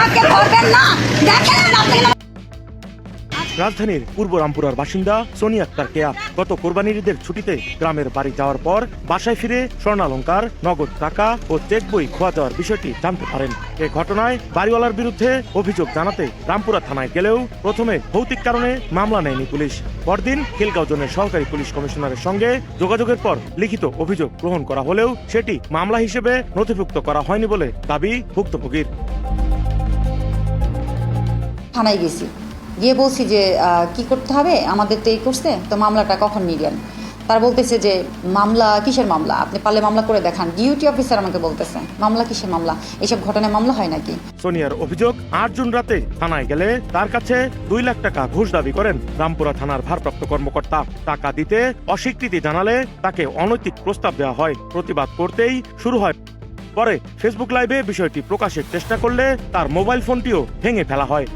আমাকে ধরবেন না, দেখেন আপনি। রাজধানীর পূর্ব রামপুরার বাসিন্দা সোনিয়া আক্তার কেয়া গত কোরবানির ঈদের ছুটিতে গ্রামের বাড়ি যাওয়ার পর বাসায় ফিরে স্বর্ণালংকার, নগদ টাকা ও চেক বই খোয়া যাওয়ার বিষয়টি জানতে পারেন। এ ঘটনায় বাড়িওয়ালার বিরুদ্ধে অভিযোগ জানাতে রামপুরা থানায় গেলেও প্রথমে ভৌতিক কারণে মামলা নেয়নি পুলিশ। পরদিন খিলগাঁও জোনের সহকারী পুলিশ কমিশনারের সঙ্গে যোগাযোগের পর লিখিত অভিযোগ গ্রহণ করা হলেও সেটি মামলা হিসেবে নথিভুক্ত করা হয়নি বলে দাবি ভুক্তভোগীর। থানায় গেছি, গিয়ে বলছি যে কি করতে হবে, আমাদের তো এই করছে, তো মামলাটা কখন নিলেন? তারা বলতেছে যে মামলা কিসের মামলা, আপনি পারলে মামলা করে দেখান। ডিউটি অফিসার আমাকে বলতেছে মামলা কিসের মামলা, এইসব ঘটনায় মামলা হয় নাকি? সোনিয়ার অভিযোগ ৮ জুন রাতে থানায় গেলে তার কাছে ২ লাখ টাকা ঘুষ দাবি করেন রামপুরা থানার ভারপ্রাপ্ত কর্মকর্তা। টাকা দিতে অস্বীকৃতি জানালে তাকে অনৈতিক প্রস্তাব দেওয়া হয়। প্রতিবাদ করতেই শুরু হয়। পরে ফেসবুক লাইভে বিষয়টি প্রকাশের চেষ্টা করলে তার মোবাইল ফোনটিও ভেঙে ফেলা হয়।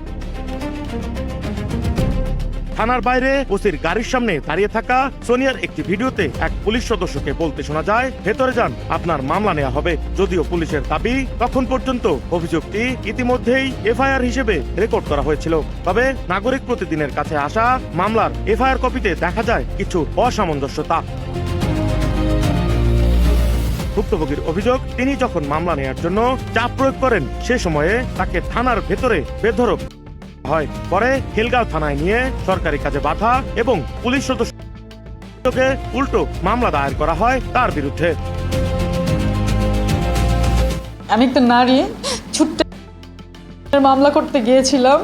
থানার বাইরে ওসির গাড়ির সামনে দাঁড়িয়ে থাকা সোনিয়ার একটি ভিডিওতে এক পুলিশ সদস্যকে বলতে শোনা যায়, ভেতরে যান, আপনার মামলা নেওয়া হবে। যদিও পুলিশের দাবি তখন পর্যন্ত অভিযোগটি ইতিমধ্যেই এফআইআর হিসেবে রেকর্ড করা হয়েছিল। তবে নাগরিক প্রতিদিনের কাছে আসা মামলার এফআইআর কপিতে দেখা যায় কিছু অসামঞ্জস্যতা। ভুক্তভোগীর অভিযোগ, তিনি যখন মামলা নেওয়ার জন্য চাপ প্রয়োগ করেন সে সময়ে তাকে থানার ভেতরে বেধড়ক হয়। পরে খিলগাঁও থানায় নিয়ে সরকারি কাজে বাধা এবং পুলিশ সদস্যকে উল্টো মামলা দায়ের করা হয় তার বিরুদ্ধে। আমি একটা নারী ছুট্টে মামলা করতে গিয়েছিলাম,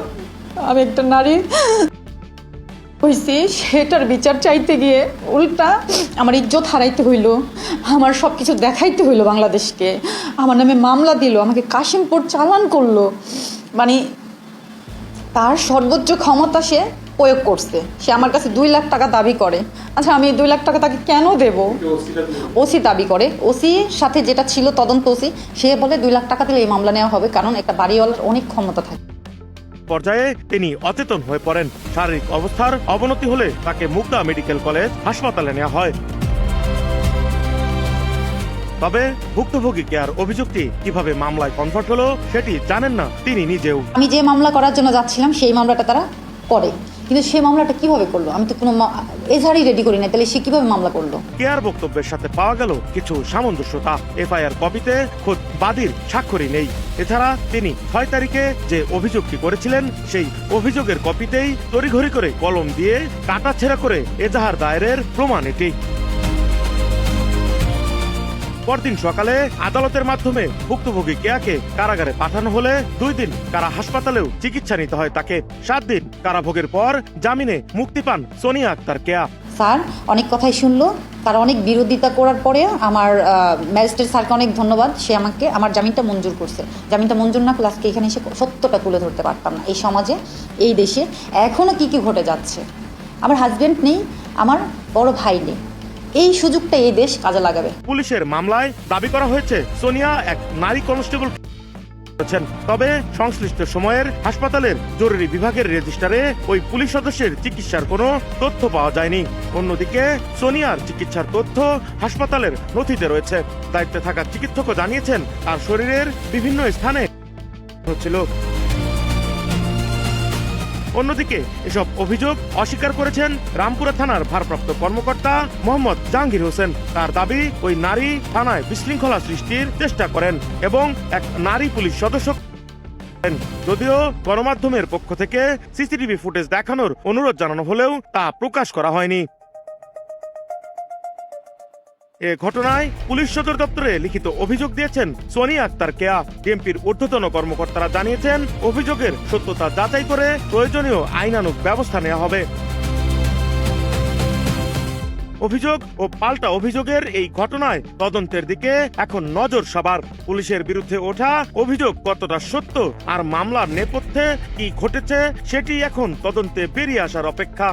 আমি একটা নারী হয়েছি, সেটার বিচার চাইতে গিয়ে উল্টা আমার ইজ্জত হারাইতে হইল, আমার সব কিছু দেখাইতে হইল বাংলাদেশকে। আমার নামে মামলা দিল, আমাকে কাশিমপুর চালান করলো। মানে তার সর্বোচ্চ ক্ষমতা সে প্রয়োগ করছে। সে আমার কাছে ২ লাখ টাকা দাবি করে। আচ্ছা, আমি ২ লাখ টাকা তাকে কেন দেব? ওসি দাবি করে, ওসির সাথে যেটা ছিল তদন্ত ওসি, সে বলে ২ লাখ টাকা দিলে এই মামলা নেওয়া হবে, কারণ একটা বাড়িওয়ালার অনেক ক্ষমতা থাকে। পর্যায়ে তিনি অচেতন হয়ে পড়েন। শারীরিক অবস্থার অবনতি হলে তাকে মুগদা মেডিকেল কলেজ হাসপাতালে নেওয়া হয়। তবে ভুক্তভোগী কেয়ার অভিযোগটি কিভাবে মামলায় কনভার্ট হলো সেটি জানেন না তিনি নিজেও। আমি যে মামলা করার জন্য যাচ্ছিলাম সেই মামলাটা তারা করে, কিন্তু সেই মামলাটা কিভাবে করলো? আমি তো কোনো এজাহারই রেডি করি না, তাহলে সে কিভাবে মামলা করলো? কেয়ার বক্তব্যের সাথে পাওয়া গেল কিছু সামঞ্জস্যতা। এফআইআর কপিতে খোদ বাদীর স্বাক্ষরই নেই। এছাড়া তিনি ৬ তারিখে যে অভিযোগটি করেছিলেন সেই অভিযোগের কপিতেই তড়িঘড়ি করে কলম দিয়ে কাটাছেঁড়া করে এজাহার দায়েরের প্রমাণ এটি। পরদিন সকালে আদালতের মাধ্যমে ভুক্তভোগী কেয়াকে কারাগারে পাঠানো হলে ২ দিন কারা হাসপাতালেও চিকিৎসা নিতে হয় তাকে। ৭ দিন কারাভোগের পর জামিনে মুক্তি পান সোনিয়া আক্তার কেয়া। স্যার অনেক কথাই শুনলো, তার অনেক বিরোধিতা করার পরে আমার ম্যাজিস্ট্রেট স্যারকে অনেক ধন্যবাদ, সে আমাকে আমার জামিনটা মঞ্জুর করছে। জামিনটা মঞ্জুর না করলে আজকে এখানে এসে সত্যটা তুলে ধরতে পারতাম না। এই সমাজে, এই দেশে এখনও কি কি ঘটে যাচ্ছে। আমার হাজব্যান্ড নেই, আমার বড় ভাই নেই, এই সুযোগটা এই দেশ কাজে লাগাবে। পুলিশের মামলায় দাবি করা হয়েছে সোনিয়া এক নারী কনস্টেবল। তবে সংশ্লিষ্ট সময়ের হাসপাতালের জরুরি বিভাগের রেজিস্টারে ওই পুলিশ সদস্যের চিকিৎসার কোনো তথ্য পাওয়া যায়নি। অন্যদিকে সোনিয়ার চিকিৎসার তথ্য হাসপাতালের নথিতে রয়েছে। দায়িত্বে থাকা চিকিৎসকও জানিয়েছেন তার শরীরের বিভিন্ন স্থানে হচ্ছিল। অন্যদিকে এসব অভিযোগ অস্বীকার করেছেন রামপুরা থানার ভারপ্রাপ্ত কর্মকর্তা মোহাম্মদ জাহাঙ্গীর হোসেন। তার দাবি, ওই নারী থানায় বিশৃঙ্খলা সৃষ্টির চেষ্টা করেন এবং এক নারী পুলিশ সদস্য। যদিও গণমাধ্যমের পক্ষ থেকে সিসিটিভি ফুটেজ দেখানোর অনুরোধ জানানো হলেও তা প্রকাশ করা হয়নি। এ ঘটনায় পুলিশ সদর দপ্তরে লিখিত অভিযোগ দিয়েছেন সোনিয়া আক্তার কেয়া। ডিএমপির ঊর্ধ্বতন কর্মকর্তারা জানিয়েছেন অভিযোগের সত্যতা যাচাই করে প্রয়োজনীয় আইনানুগ ব্যবস্থা নেওয়া হবে। অভিযোগ ও পাল্টা অভিযোগের এই ঘটনায় তদন্তের দিকে এখন নজর সবার। পুলিশের বিরুদ্ধে ওঠা অভিযোগ কতটা সত্য আর মামলার নেপথ্যে কি ঘটেছে সেটি এখন তদন্তে বেরিয়ে আসার অপেক্ষা।